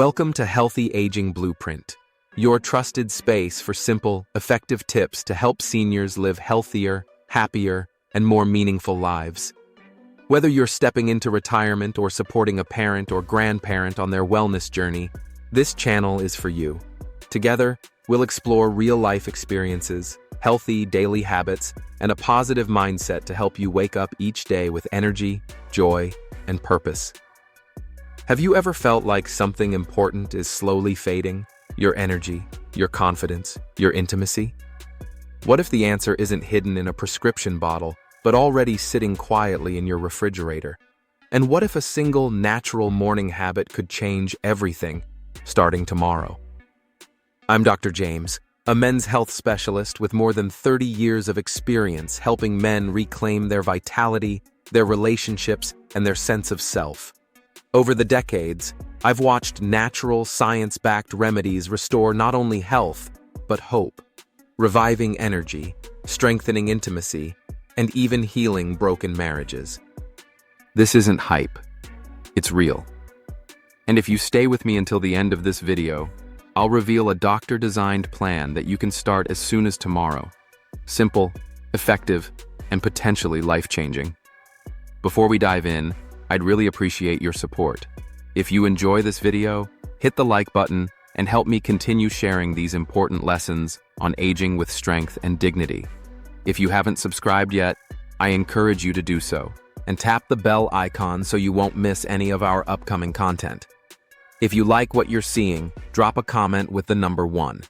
Welcome to Healthy Aging Blueprint, your trusted space for simple, effective tips to help seniors live healthier, happier, and more meaningful lives. Whether you're stepping into retirement or supporting a parent or grandparent on their wellness journey, this channel is for you. Together, we'll explore real-life experiences, healthy daily habits, and a positive mindset to help you wake up each day with energy, joy, and purpose. Have you ever felt like something important is slowly fading? Your energy, your confidence, your intimacy? What if the answer isn't hidden in a prescription bottle, but already sitting quietly in your refrigerator? And what if a single natural morning habit could change everything, starting tomorrow? I'm Dr. James, a men's health specialist with more than 30 years of experience helping men reclaim their vitality, their relationships, and their sense of self. Over the decades, I've watched natural, science-backed remedies restore not only health, but hope, reviving energy, strengthening intimacy, and even healing broken marriages. This isn't hype, it's real. And if you stay with me until the end of this video, I'll reveal a doctor-designed plan that you can start as soon as tomorrow. Simple, effective, and potentially life-changing. Before we dive in, I'd really appreciate your support. If you enjoy this video, hit the like button and help me continue sharing these important lessons on aging with strength and dignity. If you haven't subscribed yet, I encourage you to do so, and tap the bell icon so you won't miss any of our upcoming content. If you like what you're seeing, drop a comment with the number 1.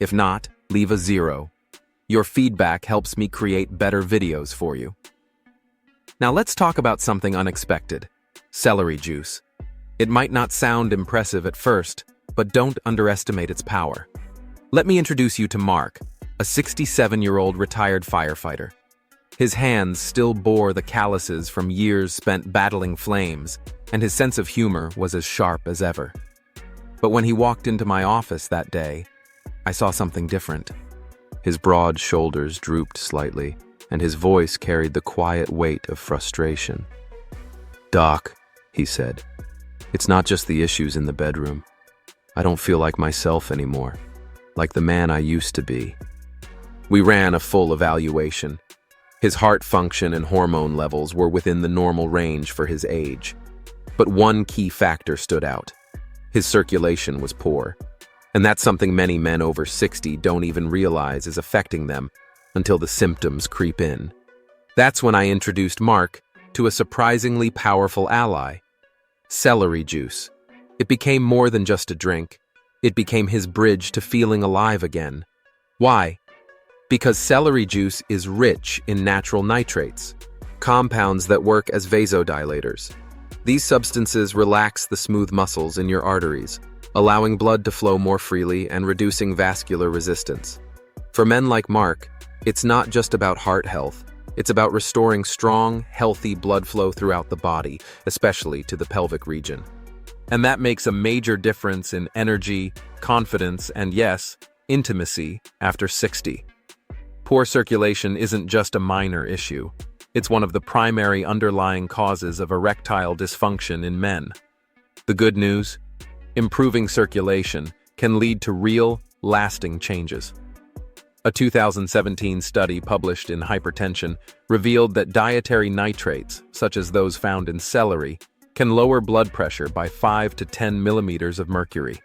If not, leave a 0. Your feedback helps me create better videos for you. Now let's talk about something unexpected: celery juice. It might not sound impressive at first, but don't underestimate its power. Let me introduce you to Mark, a 67-year-old retired firefighter. His hands still bore the calluses from years spent battling flames, and his sense of humor was as sharp as ever. But when he walked into my office that day, I saw something different. His broad shoulders drooped slightly, and his voice carried the quiet weight of frustration. "Doc," he said, "it's not just the issues in the bedroom. I don't feel like myself anymore, like the man I used to be." We ran a full evaluation. His heart function and hormone levels were within the normal range for his age. But one key factor stood out. His circulation was poor. And that's something many men over 60 don't even realize is affecting them until the symptoms creep in. That's when I introduced Mark to a surprisingly powerful ally: celery juice. It became more than just a drink. It became his bridge to feeling alive again. Why? Because celery juice is rich in natural nitrates, compounds that work as vasodilators. These substances relax the smooth muscles in your arteries, allowing blood to flow more freely and reducing vascular resistance. For men like Mark, it's not just about heart health. It's about restoring strong, healthy blood flow throughout the body, especially to the pelvic region. And that makes a major difference in energy, confidence, and yes, intimacy after 60. Poor circulation isn't just a minor issue. It's one of the primary underlying causes of erectile dysfunction in men. The good news? Improving circulation can lead to real, lasting changes. A 2017 study published in Hypertension revealed that dietary nitrates, such as those found in celery, can lower blood pressure by 5 to 10 millimeters of mercury.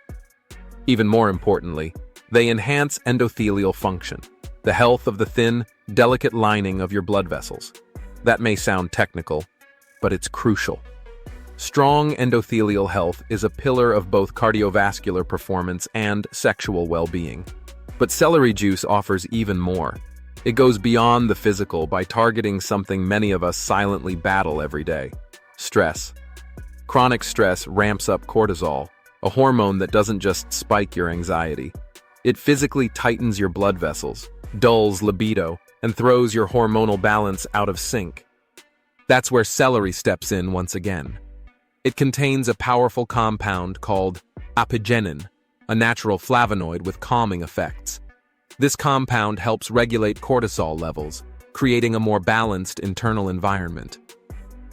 Even more importantly, they enhance endothelial function, the health of the thin, delicate lining of your blood vessels. That may sound technical, but it's crucial. Strong endothelial health is a pillar of both cardiovascular performance and sexual well-being. But celery juice offers even more. It goes beyond the physical by targeting something many of us silently battle every day: stress. Chronic stress ramps up cortisol, a hormone that doesn't just spike your anxiety. It physically tightens your blood vessels, dulls libido, and throws your hormonal balance out of sync. That's where celery steps in once again. It contains a powerful compound called apigenin, a natural flavonoid with calming effects. This compound helps regulate cortisol levels, creating a more balanced internal environment.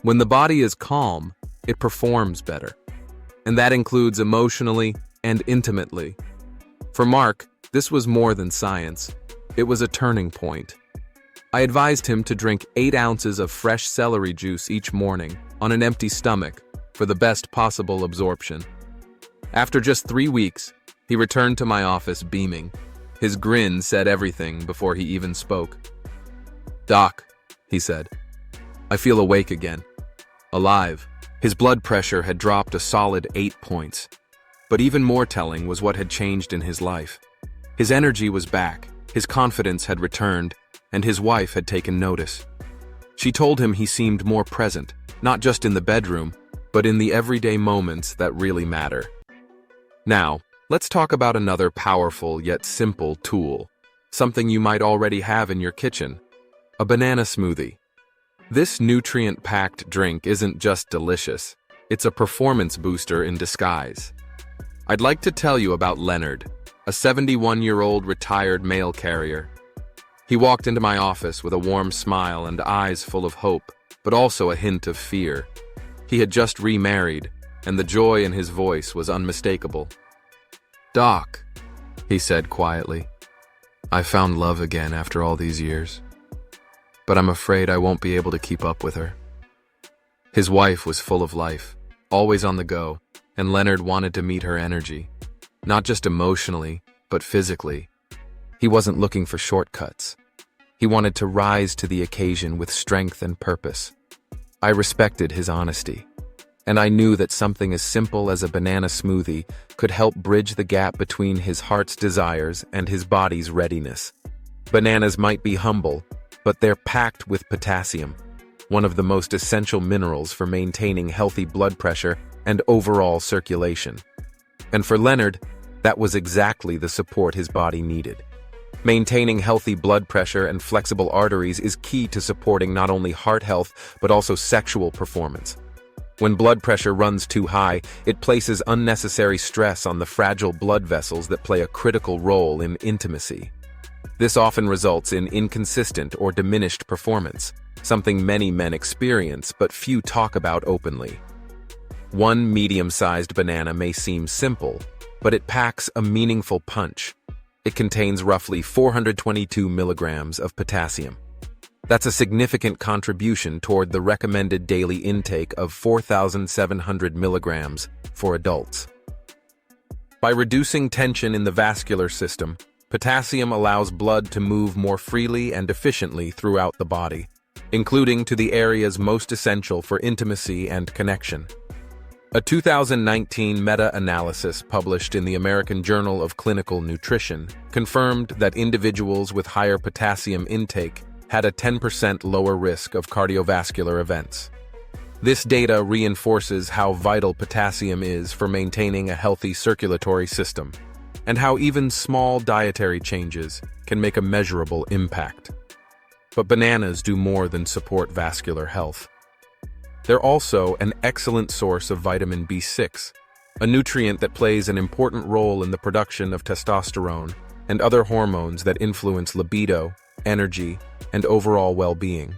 When the body is calm, it performs better. and that includes emotionally and intimately. For Mark, this was more than science. It was a turning point. I advised him to drink 8 ounces of fresh celery juice each morning on an empty stomach for the best possible absorption. After just 3 weeks, he returned to my office beaming. His grin said everything before he even spoke. "Doc," he said, "I feel awake again. Alive." His blood pressure had dropped a solid 8 points. But even more telling was what had changed in his life. His energy was back, his confidence had returned, and his wife had taken notice. She told him he seemed more present, not just in the bedroom, but in the everyday moments that really matter. Now, let's talk about another powerful yet simple tool, something you might already have in your kitchen: a banana smoothie. This nutrient-packed drink isn't just delicious, it's a performance booster in disguise. I'd like to tell you about Leonard, a 71-year-old retired mail carrier. He walked into my office with a warm smile and eyes full of hope, but also a hint of fear. He had just remarried, and the joy in his voice was unmistakable. "Doc," he said quietly, "I found love again after all these years. But I'm afraid I won't be able to keep up with her." His wife was full of life, always on the go, and Leonard wanted to meet her energy. Not just emotionally, but physically. He wasn't looking for shortcuts. He wanted to rise to the occasion with strength and purpose. I respected his honesty, and I knew that something as simple as a banana smoothie could help bridge the gap between his heart's desires and his body's readiness. Bananas might be humble, but they're packed with potassium, one of the most essential minerals for maintaining healthy blood pressure and overall circulation. And for Leonard, that was exactly the support his body needed. Maintaining healthy blood pressure and flexible arteries is key to supporting not only heart health, but also sexual performance. When blood pressure runs too high, it places unnecessary stress on the fragile blood vessels that play a critical role in intimacy. This often results in inconsistent or diminished performance, something many men experience but few talk about openly. One medium-sized banana may seem simple, but it packs a meaningful punch. It contains roughly 422 milligrams of potassium. That's a significant contribution toward the recommended daily intake of 4,700 milligrams for adults. By reducing tension in the vascular system, potassium allows blood to move more freely and efficiently throughout the body, including to the areas most essential for intimacy and connection. A 2019 meta-analysis published in the American Journal of Clinical Nutrition confirmed that individuals with higher potassium intake had a 10% lower risk of cardiovascular events. This data reinforces how vital potassium is for maintaining a healthy circulatory system, and how even small dietary changes can make a measurable impact. But bananas do more than support vascular health. They're also an excellent source of vitamin B6, a nutrient that plays an important role in the production of testosterone and other hormones that influence libido, energy, and overall well-being.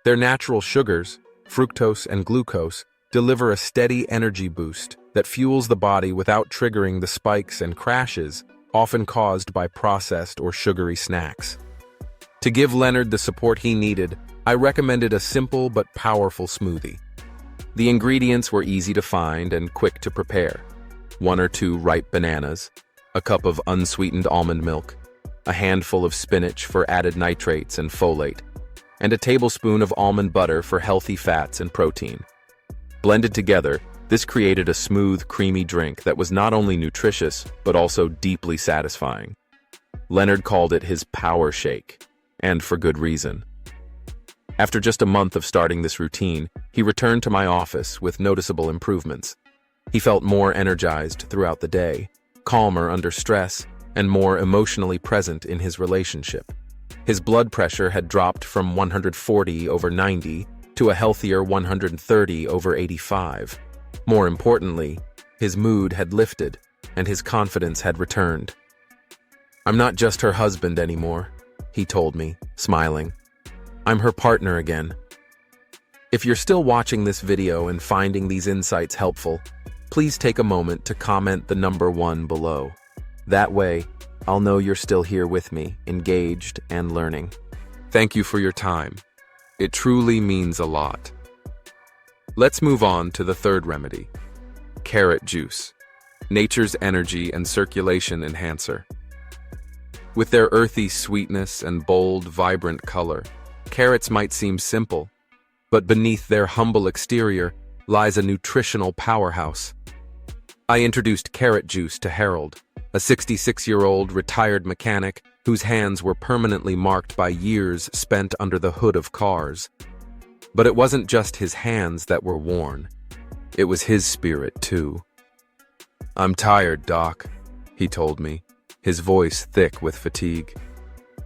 Their natural sugars, fructose and glucose, deliver a steady energy boost that fuels the body without triggering the spikes and crashes often caused by processed or sugary snacks. To give Leonard the support he needed, I recommended a simple but powerful smoothie. The ingredients were easy to find and quick to prepare. 1 or 2 ripe bananas, a cup of unsweetened almond milk, a handful of spinach for added nitrates and folate, and a tablespoon of almond butter for healthy fats and protein. Blended together, this created a smooth, creamy drink that was not only nutritious, but also deeply satisfying. Leonard called it his power shake, and for good reason. After just a month of starting this routine, he returned to my office with noticeable improvements. He felt more energized throughout the day, calmer under stress, and more emotionally present in his relationship. His blood pressure had dropped from 140/90 to a healthier 130/85. More importantly, his mood had lifted, and his confidence had returned. "I'm not just her husband anymore," he told me, smiling. "I'm her partner again." If you're still watching this video and finding these insights helpful, please take a moment to comment the number 1 below. That way, I'll know you're still here with me, engaged and learning. Thank you for your time. It truly means a lot. Let's move on to the third remedy, carrot juice, nature's energy and circulation enhancer. With their earthy sweetness and bold, vibrant color, carrots might seem simple, but beneath their humble exterior lies a nutritional powerhouse. I introduced carrot juice to Harold, a 66-year-old retired mechanic whose hands were permanently marked by years spent under the hood of cars. But it wasn't just his hands that were worn. It was his spirit, too. "I'm tired, Doc," he told me, his voice thick with fatigue.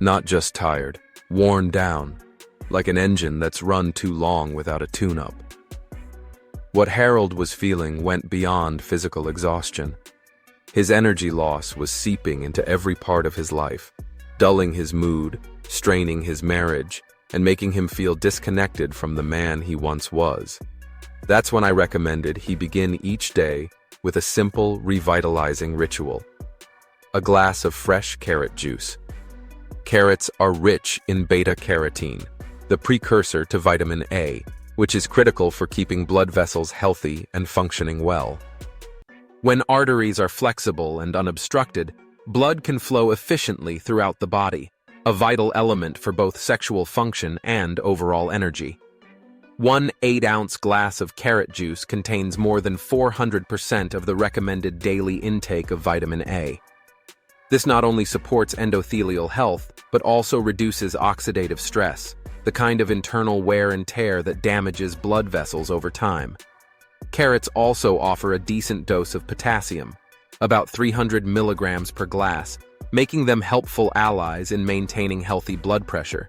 Not just tired, worn down, like an engine that's run too long without a tune-up. What Harold was feeling went beyond physical exhaustion. His energy loss was seeping into every part of his life, dulling his mood, straining his marriage, and making him feel disconnected from the man he once was. That's when I recommended he begin each day with a simple, revitalizing ritual: a glass of fresh carrot juice. Carrots are rich in beta-carotene, the precursor to vitamin A, which is critical for keeping blood vessels healthy and functioning well. When arteries are flexible and unobstructed, blood can flow efficiently throughout the body, a vital element for both sexual function and overall energy. One 8-ounce glass of carrot juice contains more than 400% of the recommended daily intake of vitamin A. This not only supports endothelial health, but also reduces oxidative stress, the kind of internal wear and tear that damages blood vessels over time. Carrots also offer a decent dose of potassium, about 300 milligrams per glass, making them helpful allies in maintaining healthy blood pressure.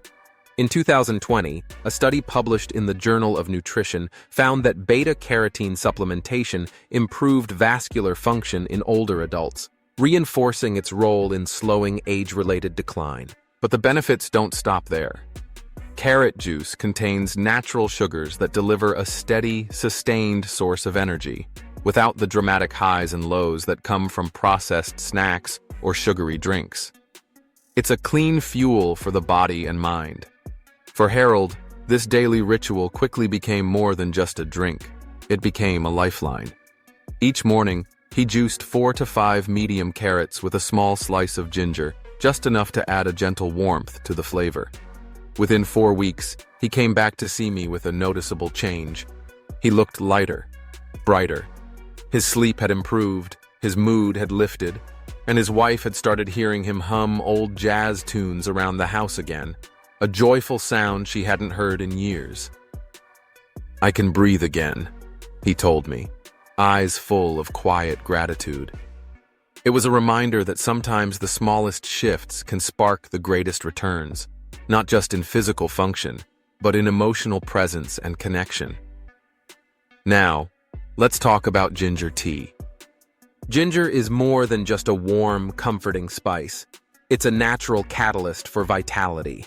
In 2020, a study published in the Journal of Nutrition found that beta-carotene supplementation improved vascular function in older adults, reinforcing its role in slowing age-related decline. But the benefits don't stop there. Carrot juice contains natural sugars that deliver a steady, sustained source of energy, without the dramatic highs and lows that come from processed snacks or sugary drinks. It's a clean fuel for the body and mind. For Harold, this daily ritual quickly became more than just a drink. It became a lifeline. Each morning, he juiced 4 to 5 medium carrots with a small slice of ginger, just enough to add a gentle warmth to the flavor. Within 4 weeks, he came back to see me with a noticeable change. He looked lighter, brighter. His sleep had improved, his mood had lifted, and his wife had started hearing him hum old jazz tunes around the house again, a joyful sound she hadn't heard in years. "I can breathe again," he told me, eyes full of quiet gratitude. It was a reminder that sometimes the smallest shifts can spark the greatest returns, not just in physical function, but in emotional presence and connection. Now, let's talk about ginger tea. Ginger is more than just a warm, comforting spice. It's a natural catalyst for vitality.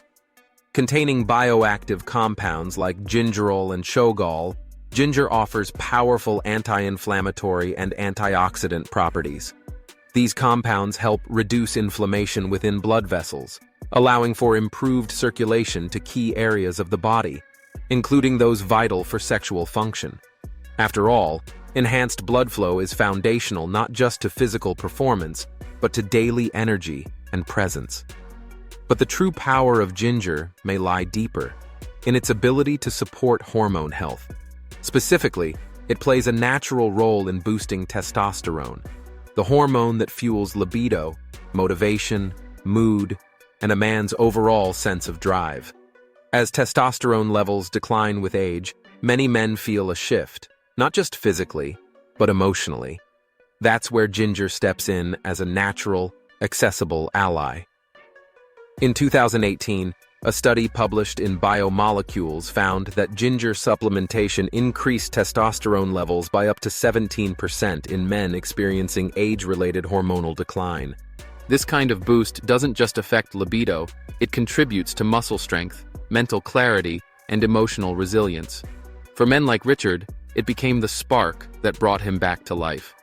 Containing bioactive compounds like gingerol and shogal, ginger offers powerful anti-inflammatory and antioxidant properties. These compounds help reduce inflammation within blood vessels, allowing for improved circulation to key areas of the body, including those vital for sexual function. After all, enhanced blood flow is foundational not just to physical performance, but to daily energy and presence. But the true power of ginger may lie deeper, in its ability to support hormone health. Specifically, it plays a natural role in boosting testosterone, the hormone that fuels libido, motivation, mood, and a man's overall sense of drive. As testosterone levels decline with age, many men feel a shift, not just physically, but emotionally. That's where ginger steps in as a natural, accessible ally. In 2018, a study published in Biomolecules found that ginger supplementation increased testosterone levels by up to 17% in men experiencing age-related hormonal decline. This kind of boost doesn't just affect libido, it contributes to muscle strength, mental clarity, and emotional resilience. For men like Richard, it became the spark that brought him back to life.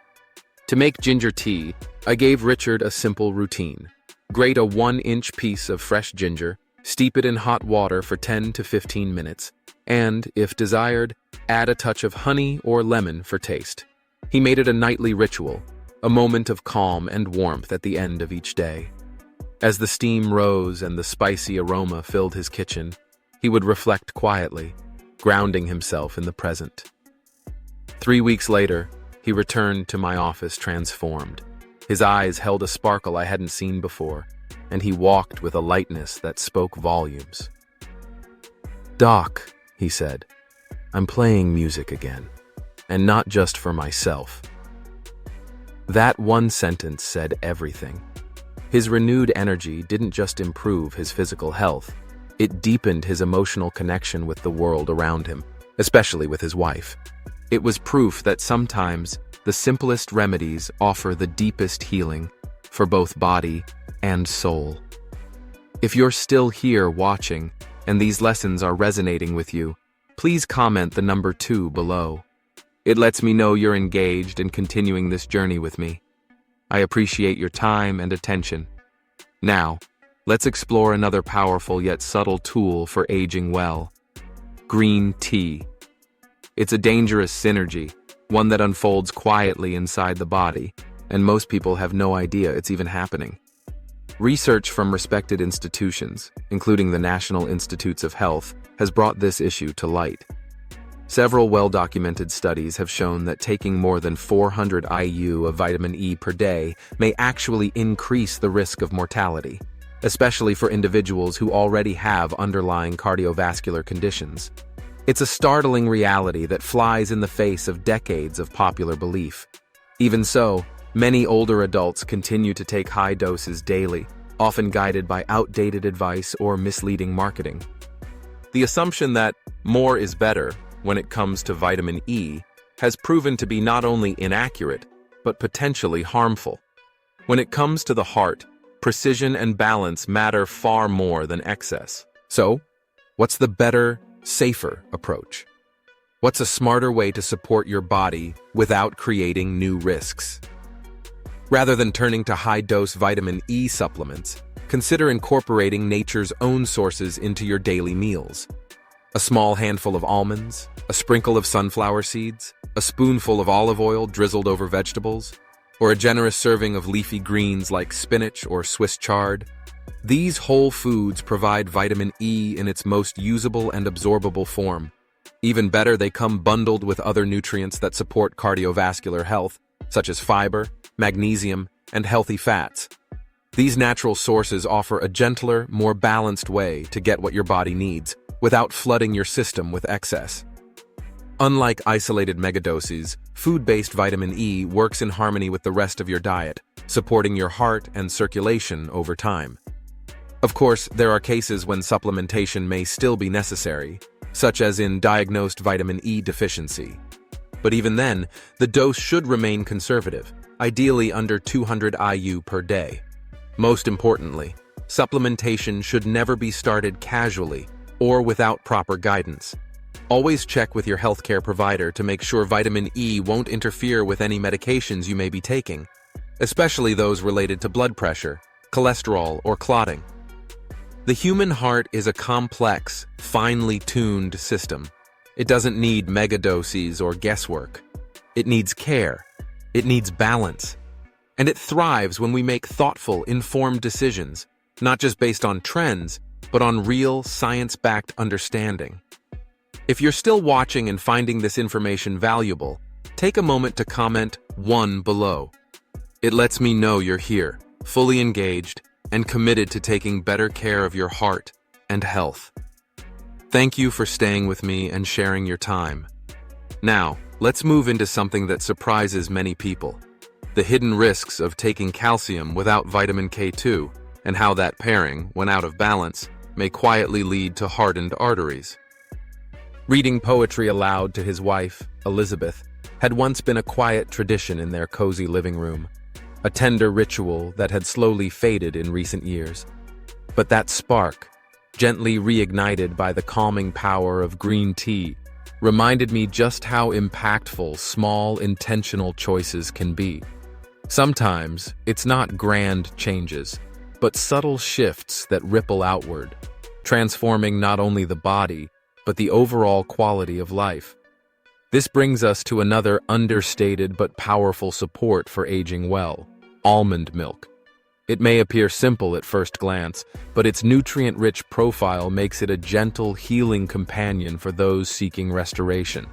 To make ginger tea, I gave Richard a simple routine. Grate a 1-inch piece of fresh ginger, steep it in hot water for 10 to 15 minutes, and, if desired, add a touch of honey or lemon for taste. He made it a nightly ritual, a moment of calm and warmth at the end of each day. As the steam rose and the spicy aroma filled his kitchen, he would reflect quietly, grounding himself in the present. 3 weeks later, he returned to my office transformed. His eyes held a sparkle I hadn't seen before, and he walked with a lightness that spoke volumes. "Doc," he said, "I'm playing music again, and not just for myself." That one sentence said everything. His renewed energy didn't just improve his physical health, it deepened his emotional connection with the world around him, especially with his wife. It was proof that sometimes the simplest remedies offer the deepest healing for both body and soul. If you're still here watching and these lessons are resonating with you, please comment the number 2 below. It lets me know you're engaged in continuing this journey with me. I appreciate your time and attention. Now, let's explore another powerful yet subtle tool for aging well: green tea. It's a dangerous synergy, one that unfolds quietly inside the body, and most people have no idea it's even happening. Research from respected institutions, including the National Institutes of Health, has brought this issue to light. Several well-documented studies have shown that taking more than 400 IU of vitamin E per day may actually increase the risk of mortality, especially for individuals who already have underlying cardiovascular conditions. It's a startling reality that flies in the face of decades of popular belief. Even so, many older adults continue to take high doses daily, often guided by outdated advice or misleading marketing. The assumption that more is better when it comes to vitamin E has proven to be not only inaccurate, but potentially harmful. When it comes to the heart, precision and balance matter far more than excess. So, what's the better, safer approach? What's a smarter way to support your body without creating new risks? Rather than turning to high-dose vitamin E supplements, consider incorporating nature's own sources into your daily meals. A small handful of almonds, a sprinkle of sunflower seeds, a spoonful of olive oil drizzled over vegetables, or a generous serving of leafy greens like spinach or Swiss chard. These whole foods provide vitamin E in its most usable and absorbable form. Even better, they come bundled with other nutrients that support cardiovascular health, such as fiber, magnesium, and healthy fats. These natural sources offer a gentler, more balanced way to get what your body needs, without flooding your system with excess. Unlike isolated megadoses, food-based vitamin E works in harmony with the rest of your diet, supporting your heart and circulation over time. Of course, there are cases when supplementation may still be necessary, such as in diagnosed vitamin E deficiency. But even then, the dose should remain conservative, ideally under 200 IU per day. Most importantly, supplementation should never be started casually or without proper guidance. Always check with your healthcare provider to make sure vitamin E won't interfere with any medications you may be taking, especially those related to blood pressure, cholesterol, or clotting. The human heart is a complex, finely tuned system. It doesn't need megadoses or guesswork. It needs care. It needs balance. And it thrives when we make thoughtful, informed decisions, not just based on trends, but on real, science-backed understanding. If you're still watching and finding this information valuable, take a moment to comment 1 below. It lets me know you're here, fully engaged, and committed to taking better care of your heart and health. Thank you for staying with me and sharing your time. Now, let's move into something that surprises many people: the hidden risks of taking calcium without vitamin K2, and how that pairing, when out of balance, may quietly lead to hardened arteries. Reading poetry aloud to his wife, Elizabeth, had once been a quiet tradition in their cozy living room, a tender ritual that had slowly faded in recent years. But that spark, gently reignited by the calming power of green tea, reminded me just how impactful small, intentional choices can be. Sometimes, it's not grand changes, but subtle shifts that ripple outward, transforming not only the body, but the overall quality of life. This brings us to another understated but powerful support for aging well: almond milk. It may appear simple at first glance, but its nutrient-rich profile makes it a gentle, healing companion for those seeking restoration.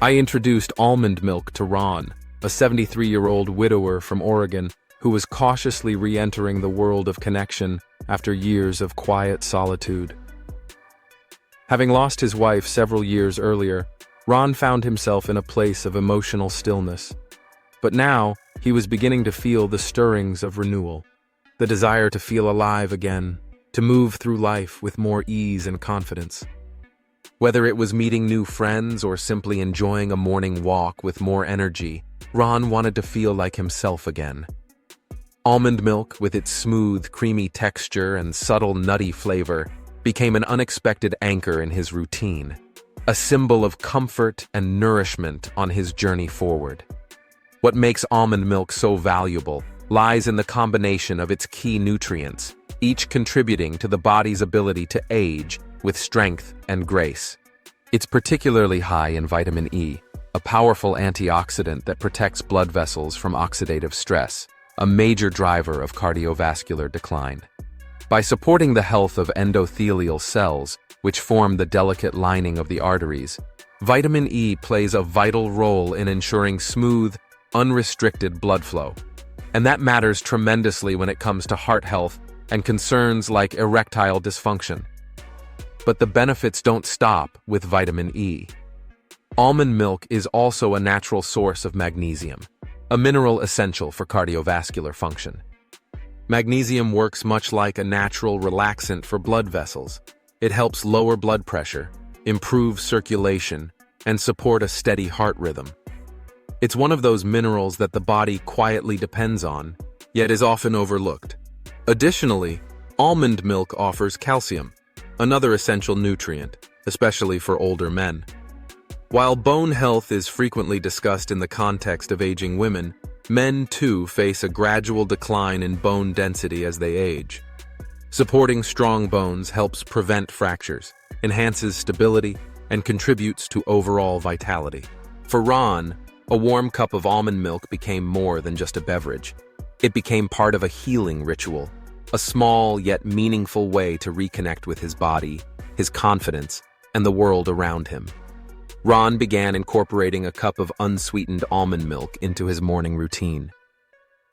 I introduced almond milk to Ron, a 73-year-old widower from Oregon who was cautiously re-entering the world of connection after years of quiet solitude. Having lost his wife several years earlier, Ron found himself in a place of emotional stillness. But now, he was beginning to feel the stirrings of renewal, the desire to feel alive again, to move through life with more ease and confidence. Whether it was meeting new friends or simply enjoying a morning walk with more energy, Ron wanted to feel like himself again. Almond milk, with its smooth, creamy texture and subtle nutty flavor, became an unexpected anchor in his routine, a symbol of comfort and nourishment on his journey forward. What makes almond milk so valuable lies in the combination of its key nutrients, each contributing to the body's ability to age with strength and grace. It's particularly high in vitamin E, a powerful antioxidant that protects blood vessels from oxidative stress, a major driver of cardiovascular decline. By supporting the health of endothelial cells, which form the delicate lining of the arteries, vitamin E plays a vital role in ensuring smooth, unrestricted blood flow. And that matters tremendously when it comes to heart health and concerns like erectile dysfunction. But the benefits don't stop with vitamin E. Almond milk is also a natural source of magnesium, a mineral essential for cardiovascular function. Magnesium works much like a natural relaxant for blood vessels. It helps lower blood pressure, improve circulation, and support a steady heart rhythm. It's one of those minerals that the body quietly depends on, yet is often overlooked. Additionally, almond milk offers calcium, another essential nutrient, especially for older men. While bone health is frequently discussed in the context of aging women, men too face a gradual decline in bone density as they age. Supporting strong bones helps prevent fractures, enhances stability, and contributes to overall vitality. For Ron, a warm cup of almond milk became more than just a beverage. It became part of a healing ritual, a small yet meaningful way to reconnect with his body, his confidence, and the world around him. Ron began incorporating a cup of unsweetened almond milk into his morning routine.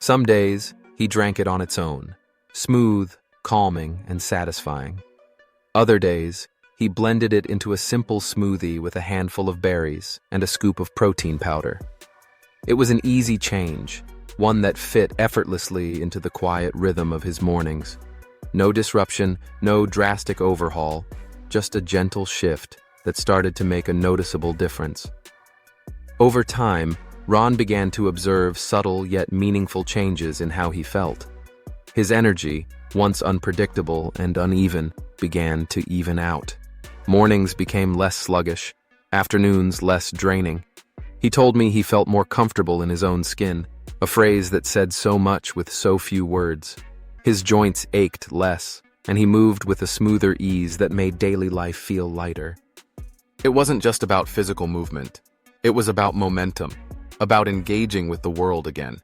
Some days, he drank it on its own, smooth, calming, and satisfying. Other days, he blended it into a simple smoothie with a handful of berries and a scoop of protein powder. It was an easy change, one that fit effortlessly into the quiet rhythm of his mornings. No disruption, no drastic overhaul, just a gentle shift that started to make a noticeable difference. Over time, Ron began to observe subtle yet meaningful changes in how he felt. His energy, once unpredictable and uneven, began to even out. Mornings became less sluggish, afternoons less draining. He told me he felt more comfortable in his own skin, a phrase that said so much with so few words. His joints ached less, and he moved with a smoother ease that made daily life feel lighter. It wasn't just about physical movement. It was about momentum, about engaging with the world again.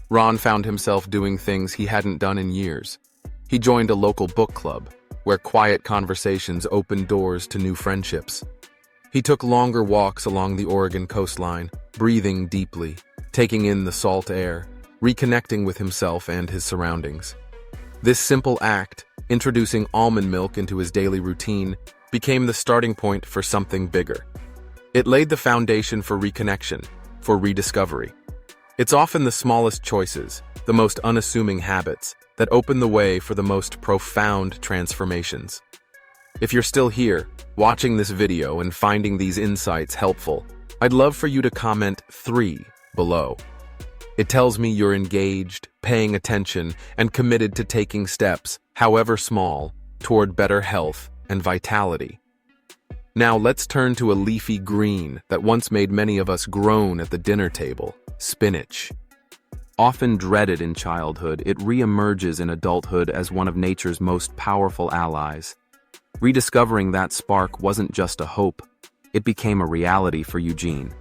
Ron found himself doing things he hadn't done in years. He joined a local book club, where quiet conversations opened doors to new friendships. He took longer walks along the Oregon coastline, breathing deeply, taking in the salt air, reconnecting with himself and his surroundings. This simple act, introducing almond milk into his daily routine, became the starting point for something bigger. It laid the foundation for reconnection, for rediscovery. It's often the smallest choices, the most unassuming habits, that open the way for the most profound transformations. If you're still here, watching this video and finding these insights helpful, I'd love for you to comment 3 below. It tells me you're engaged, paying attention, and committed to taking steps, however small, toward better health and vitality. Now let's turn to a leafy green that once made many of us groan at the dinner table: spinach. Often dreaded in childhood, it reemerges in adulthood as one of nature's most powerful allies. Rediscovering that spark wasn't just a hope, it became a reality for Eugene.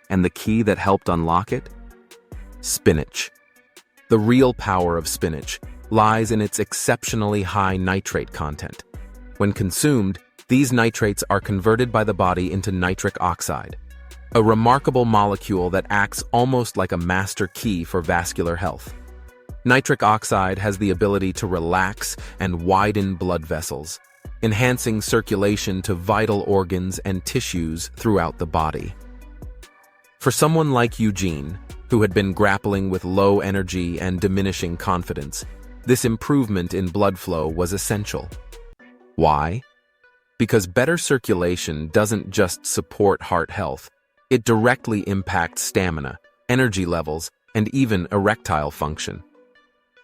And the key that helped unlock it? Spinach. The real power of spinach lies in its exceptionally high nitrate content. When consumed, these nitrates are converted by the body into nitric oxide, a remarkable molecule that acts almost like a master key for vascular health. Nitric oxide has the ability to relax and widen blood vessels, enhancing circulation to vital organs and tissues throughout the body. For someone like Eugene, who had been grappling with low energy and diminishing confidence, this improvement in blood flow was essential. Why? Because better circulation doesn't just support heart health, it directly impacts stamina, energy levels, and even erectile function.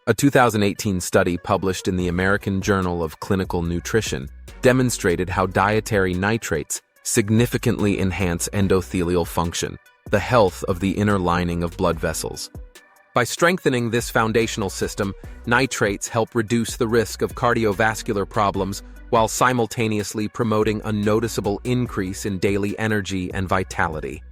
A 2018 study published in the American Journal of Clinical Nutrition demonstrated how dietary nitrates significantly enhance endothelial function, the health of the inner lining of blood vessels. By strengthening this foundational system, nitrates help reduce the risk of cardiovascular problems while simultaneously promoting a noticeable increase in daily energy and vitality.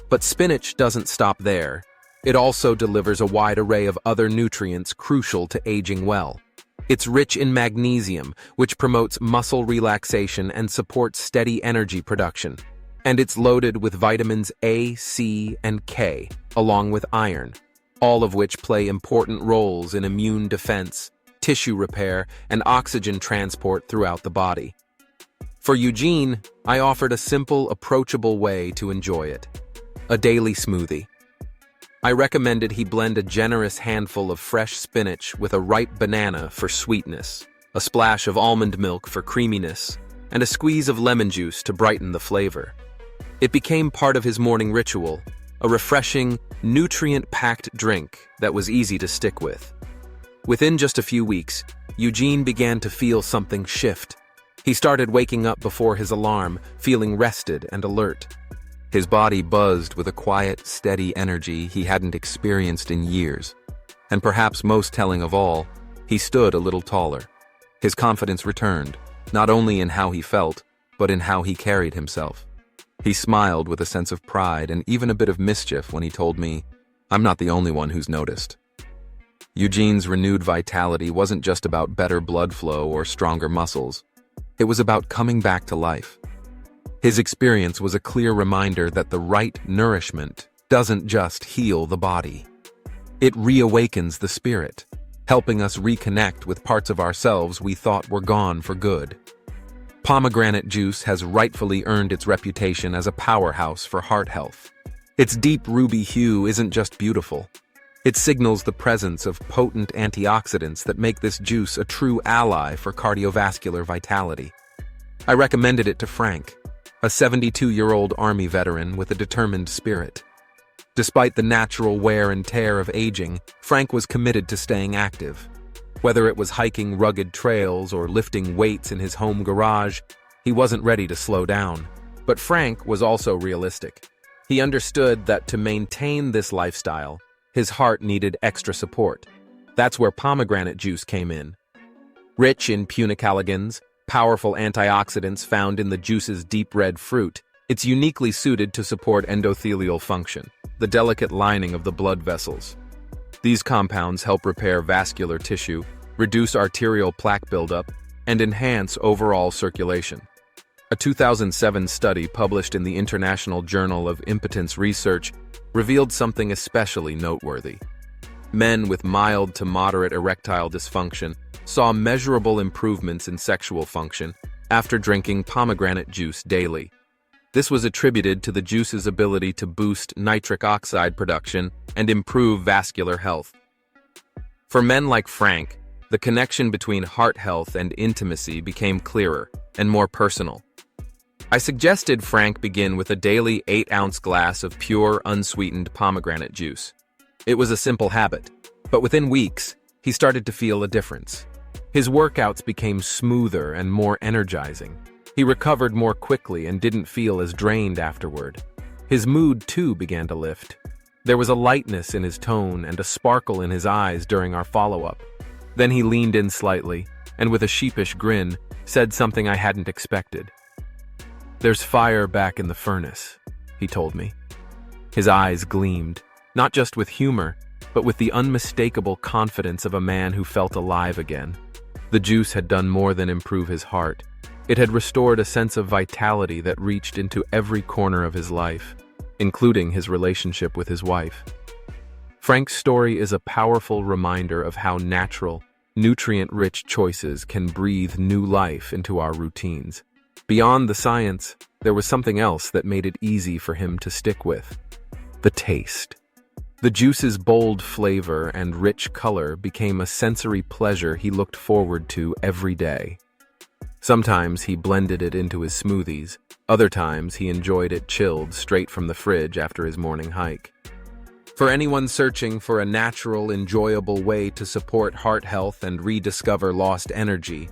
But spinach doesn't stop there. It also delivers a wide array of other nutrients crucial to aging well. It's rich in magnesium, which promotes muscle relaxation and supports steady energy production. And it's loaded with vitamins A, C, and K, along with iron, all of which play important roles in immune defense, tissue repair, and oxygen transport throughout the body. For Eugene, I offered a simple, approachable way to enjoy it: a daily smoothie. I recommended he blend a generous handful of fresh spinach with a ripe banana for sweetness, a splash of almond milk for creaminess, and a squeeze of lemon juice to brighten the flavor. It became part of his morning ritual, a refreshing, nutrient-packed drink that was easy to stick with. Within just a few weeks, Eugene began to feel something shift. He started waking up before his alarm, feeling rested and alert. His body buzzed with a quiet, steady energy he hadn't experienced in years. And perhaps most telling of all, he stood a little taller. His confidence returned, not only in how he felt, but in how he carried himself. He smiled with a sense of pride and even a bit of mischief when he told me, "I'm not the only one who's noticed." Eugene's renewed vitality wasn't just about better blood flow or stronger muscles. It was about coming back to life. His experience was a clear reminder that the right nourishment doesn't just heal the body. It reawakens the spirit, helping us reconnect with parts of ourselves we thought were gone for good. Pomegranate juice has rightfully earned its reputation as a powerhouse for heart health. Its deep ruby hue isn't just beautiful. It signals the presence of potent antioxidants that make this juice a true ally for cardiovascular vitality. I recommended it to Frank, a 72-year-old Army veteran with a determined spirit. Despite the natural wear and tear of aging, Frank was committed to staying active. Whether it was hiking rugged trails or lifting weights in his home garage, he wasn't ready to slow down. But Frank was also realistic. He understood that to maintain this lifestyle, his heart needed extra support. That's where pomegranate juice came in. Rich in punicalagins, powerful antioxidants found in the juice's deep red fruit, it's uniquely suited to support endothelial function, the delicate lining of the blood vessels. These compounds help repair vascular tissue, reduce arterial plaque buildup, and enhance overall circulation. A 2007 study published in the International Journal of Impotence Research revealed something especially noteworthy. Men with mild to moderate erectile dysfunction saw measurable improvements in sexual function after drinking pomegranate juice daily. This was attributed to the juice's ability to boost nitric oxide production and improve vascular health. For men like Frank, the connection between heart health and intimacy became clearer and more personal. I suggested Frank begin with a daily 8-ounce glass of pure, unsweetened pomegranate juice. It was a simple habit, but within weeks, he started to feel a difference. His workouts became smoother and more energizing. He recovered more quickly and didn't feel as drained afterward. His mood, too, began to lift. There was a lightness in his tone and a sparkle in his eyes during our follow-up. Then he leaned in slightly, and with a sheepish grin, said something I hadn't expected. "There's fire back in the furnace," he told me. His eyes gleamed, not just with humor, but with the unmistakable confidence of a man who felt alive again. The juice had done more than improve his heart. It had restored a sense of vitality that reached into every corner of his life, including his relationship with his wife. Frank's story is a powerful reminder of how natural, nutrient-rich choices can breathe new life into our routines. Beyond the science, there was something else that made it easy for him to stick with: the taste. The juice's bold flavor and rich color became a sensory pleasure he looked forward to every day. Sometimes he blended it into his smoothies, other times he enjoyed it chilled straight from the fridge after his morning hike. For anyone searching for a natural, enjoyable way to support heart health and rediscover lost energy,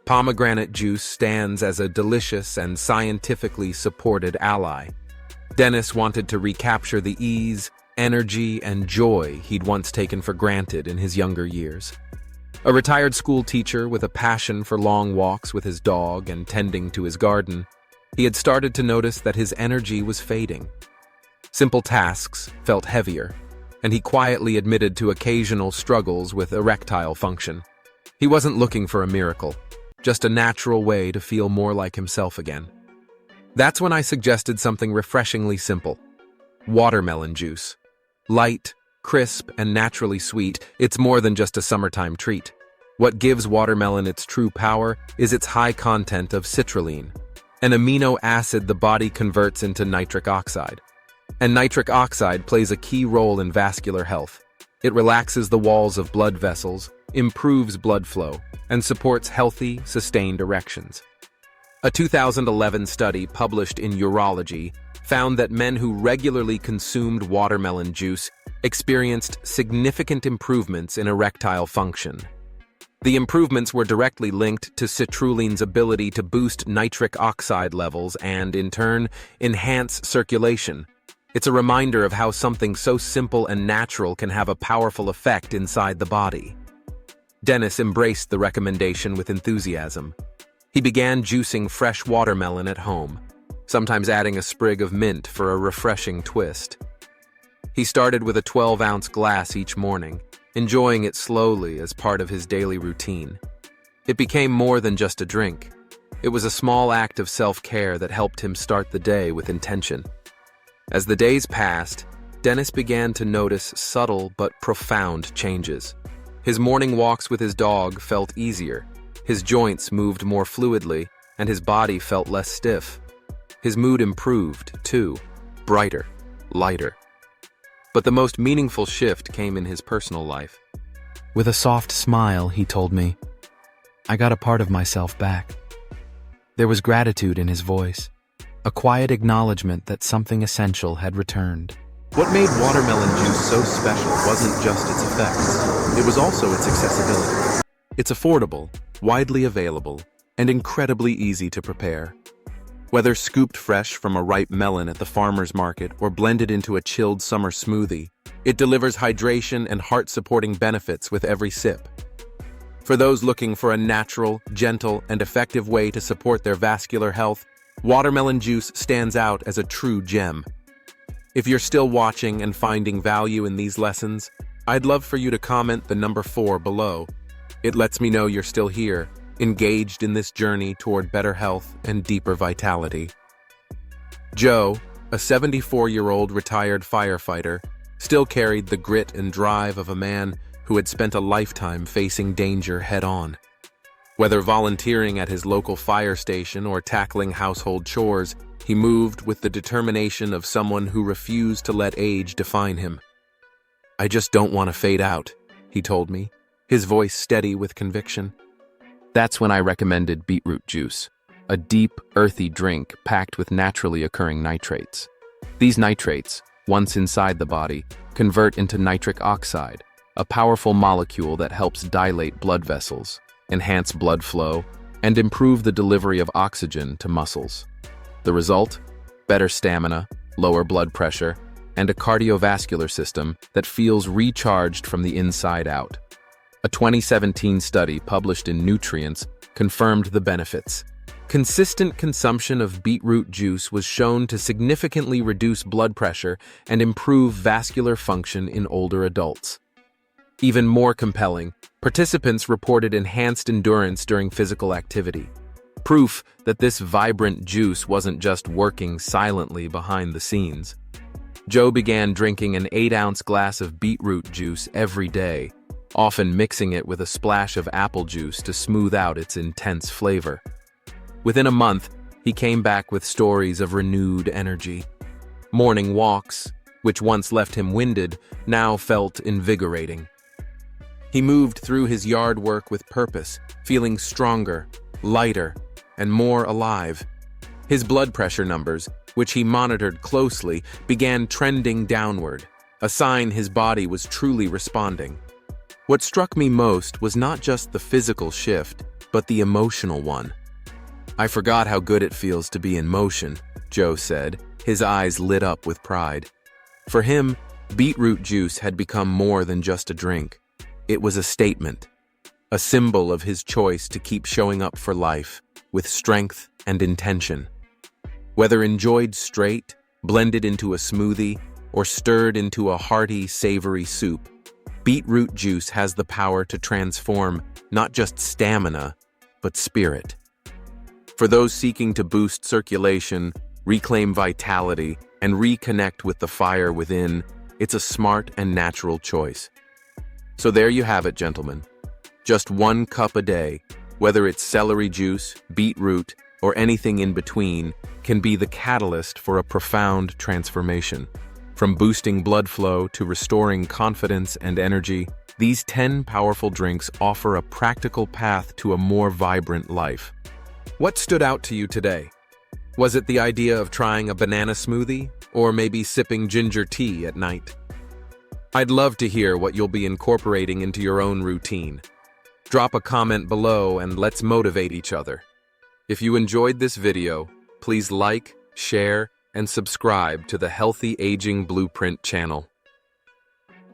pomegranate juice stands as a delicious and scientifically supported ally. Dennis wanted to recapture the ease, energy, and joy he'd once taken for granted in his younger years. A retired school teacher with a passion for long walks with his dog and tending to his garden, he had started to notice that his energy was fading. Simple tasks felt heavier, and he quietly admitted to occasional struggles with erectile function. He wasn't looking for a miracle, just a natural way to feel more like himself again. That's when I suggested something refreshingly simple: watermelon juice. Light, crisp, and naturally sweet, it's more than just a summertime treat. What gives watermelon its true power is its high content of citrulline, an amino acid the body converts into nitric oxide. And nitric oxide plays a key role in vascular health. It relaxes the walls of blood vessels, improves blood flow, and supports healthy, sustained erections. A 2011 study published in Urology found that men who regularly consumed watermelon juice experienced significant improvements in erectile function. The improvements were directly linked to citrulline's ability to boost nitric oxide levels and, in turn, enhance circulation. It's a reminder of how something so simple and natural can have a powerful effect inside the body. Dennis embraced the recommendation with enthusiasm. He began juicing fresh watermelon at home, sometimes adding a sprig of mint for a refreshing twist. He started with a 12-ounce glass each morning, enjoying it slowly as part of his daily routine. It became more than just a drink. It was a small act of self-care that helped him start the day with intention. As the days passed, Dennis began to notice subtle but profound changes. His morning walks with his dog felt easier, his joints moved more fluidly, and his body felt less stiff. His mood improved, too, brighter, lighter. But the most meaningful shift came in his personal life. With a soft smile, he told me, "I got a part of myself back." There was gratitude in his voice, a quiet acknowledgement that something essential had returned. What made watermelon juice so special wasn't just its effects, it was also its accessibility. It's affordable, widely available, and incredibly easy to prepare. Whether scooped fresh from a ripe melon at the farmer's market or blended into a chilled summer smoothie, it delivers hydration and heart-supporting benefits with every sip. For those looking for a natural, gentle, and effective way to support their vascular health, watermelon juice stands out as a true gem. If you're still watching and finding value in these lessons, I'd love for you to comment the number 4 below. It lets me know you're still here, engaged in this journey toward better health and deeper vitality. Joe, a 74-year-old retired firefighter, still carried the grit and drive of a man who had spent a lifetime facing danger head-on. Whether volunteering at his local fire station or tackling household chores, he moved with the determination of someone who refused to let age define him. "I just don't want to fade out," he told me, his voice steady with conviction. That's when I recommended beetroot juice, a deep, earthy drink packed with naturally occurring nitrates. These nitrates, once inside the body, convert into nitric oxide, a powerful molecule that helps dilate blood vessels, enhance blood flow, and improve the delivery of oxygen to muscles. The result? Better stamina, lower blood pressure, and a cardiovascular system that feels recharged from the inside out. A 2017 study published in Nutrients confirmed the benefits. Consistent consumption of beetroot juice was shown to significantly reduce blood pressure and improve vascular function in older adults. Even more compelling, participants reported enhanced endurance during physical activity. Proof that this vibrant juice wasn't just working silently behind the scenes. Joe began drinking an 8-ounce glass of beetroot juice every day, often mixing it with a splash of apple juice to smooth out its intense flavor. Within a month, he came back with stories of renewed energy. Morning walks, which once left him winded, now felt invigorating. He moved through his yard work with purpose, feeling stronger, lighter, and more alive. His blood pressure numbers, which he monitored closely, began trending downward, a sign his body was truly responding. What struck me most was not just the physical shift, but the emotional one. "I forgot how good it feels to be in motion," Joe said, his eyes lit up with pride. For him, beetroot juice had become more than just a drink. It was a statement, a symbol of his choice to keep showing up for life with strength and intention. Whether enjoyed straight, blended into a smoothie, or stirred into a hearty, savory soup, beetroot juice has the power to transform not just stamina, but spirit. For those seeking to boost circulation, reclaim vitality, and reconnect with the fire within, it's a smart and natural choice. So there you have it, gentlemen. Just 1 cup a day, whether it's celery juice, beetroot, or anything in between, can be the catalyst for a profound transformation. From boosting blood flow to restoring confidence and energy, these 10 powerful drinks offer a practical path to a more vibrant life. What stood out to you today? Was it the idea of trying a banana smoothie, or maybe sipping ginger tea at night? I'd love to hear what you'll be incorporating into your own routine. Drop a comment below and let's motivate each other. If you enjoyed this video, please like, share, and subscribe to the Healthy Aging Blueprint channel.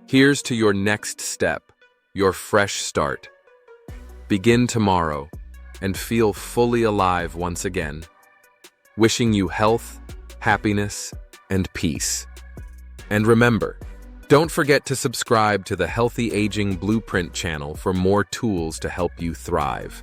Here's to your next step, your fresh start. Begin tomorrow and feel fully alive once again. Wishing you health, happiness, and peace. And remember, don't forget to subscribe to the Healthy Aging Blueprint channel for more tools to help you thrive.